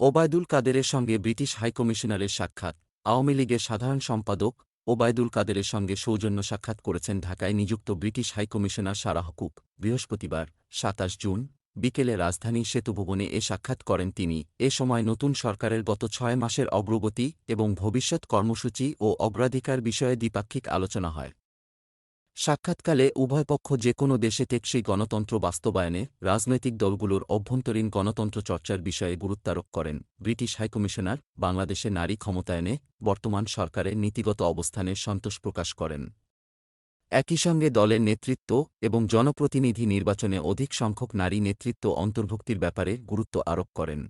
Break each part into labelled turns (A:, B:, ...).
A: ওবায়দুল কাদেরের সঙ্গে ব্রিটিশ হাইকমিশনারের সাক্ষাৎ। আওয়ামী লীগের সাধারণ সম্পাদক ওবায়দুল কাদেরের সঙ্গে সৌজন্য সাক্ষাৎ করেছেন ঢাকায় নিযুক্ত ব্রিটিশ হাইকমিশনার সারাহ কুক। বৃহস্পতিবার ২৭ জুন বিকেলে রাজধানীর সেতুভবনে এ সাক্ষাৎ করেন তিনি। এ সময় নতুন সরকারের গত ৬ মাসের অগ্রগতি এবং ভবিষ্যৎ কর্মসূচি ও অগ্রাধিকার বিষয়ে দ্বিপাক্ষিক আলোচনা হয়। সাক্ষাৎকালে উভয় পক্ষ যেকোনো দেশে টেকসই গণতন্ত্র বাস্তবায়নে রাজনৈতিক দলগুলোর অভ্যন্তরীণ গণতন্ত্র চর্চার বিষয়ে গুরুত্বারোপ করেন। ব্রিটিশ হাইকমিশনার বাংলাদেশে নারী ক্ষমতায়নে বর্তমান সরকারের নীতিগত অবস্থানে সন্তোষ প্রকাশ করেন। একই সঙ্গে দলের নেতৃত্ব এবং জনপ্রতিনিধি নির্বাচনে অধিক সংখ্যক নারী নেতৃত্ব অন্তর্ভুক্তির ব্যাপারে গুরুত্ব আরোপ করেন।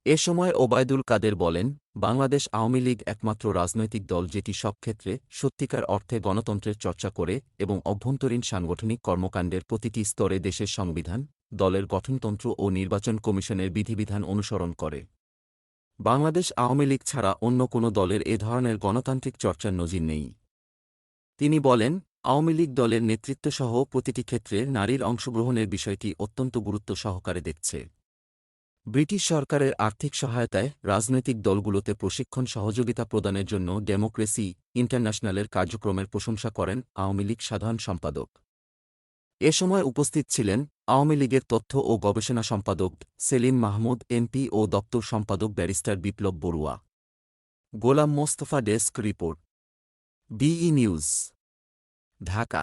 A: এ সময় ওবায়দুল কাদের বলেন, বাংলাদেশ আওয়ামী লীগ একমাত্র রাজনৈতিক দল যেটি সব ক্ষেত্রে সত্যিকার অর্থে গণতন্ত্রের চর্চা করে এবং অভ্যন্তরীণ সাংগঠনিক কর্মকাণ্ডের প্রতিটি স্তরে দেশের সংবিধান, দলের গঠনতন্ত্র ও নির্বাচন কমিশনের বিধিবিধান অনুসরণ করে। বাংলাদেশ আওয়ামী লীগ ছাড়া অন্য কোনো দলের এ ধরনের গণতান্ত্রিক চর্চার নজির নেই। তিনি বলেন, আওয়ামী লীগ দলের নেতৃত্বসহ প্রতিটি ক্ষেত্রে নারীর অংশগ্রহণের বিষয়টি অত্যন্ত গুরুত্ব সহকারে দেখছে। ব্রিটিশ সরকারের আর্থিক সহায়তায় রাজনৈতিক দলগুলোতে প্রশিক্ষণ সহযোগিতা প্রদানের জন্য ডেমোক্রেসি ইন্টারন্যাশনালের কার্যক্রমের প্রশংসা করেন আওয়ামী লীগ সাধারণ সম্পাদক। এ সময় উপস্থিত ছিলেন আওয়ামী লীগের তথ্য ও গবেষণা সম্পাদক সেলিম মাহমুদ এমপি ও দপ্তর সম্পাদক barrister Biplob Barua. Golam Mostafa desk report, বিই নিউজ, ঢাকা।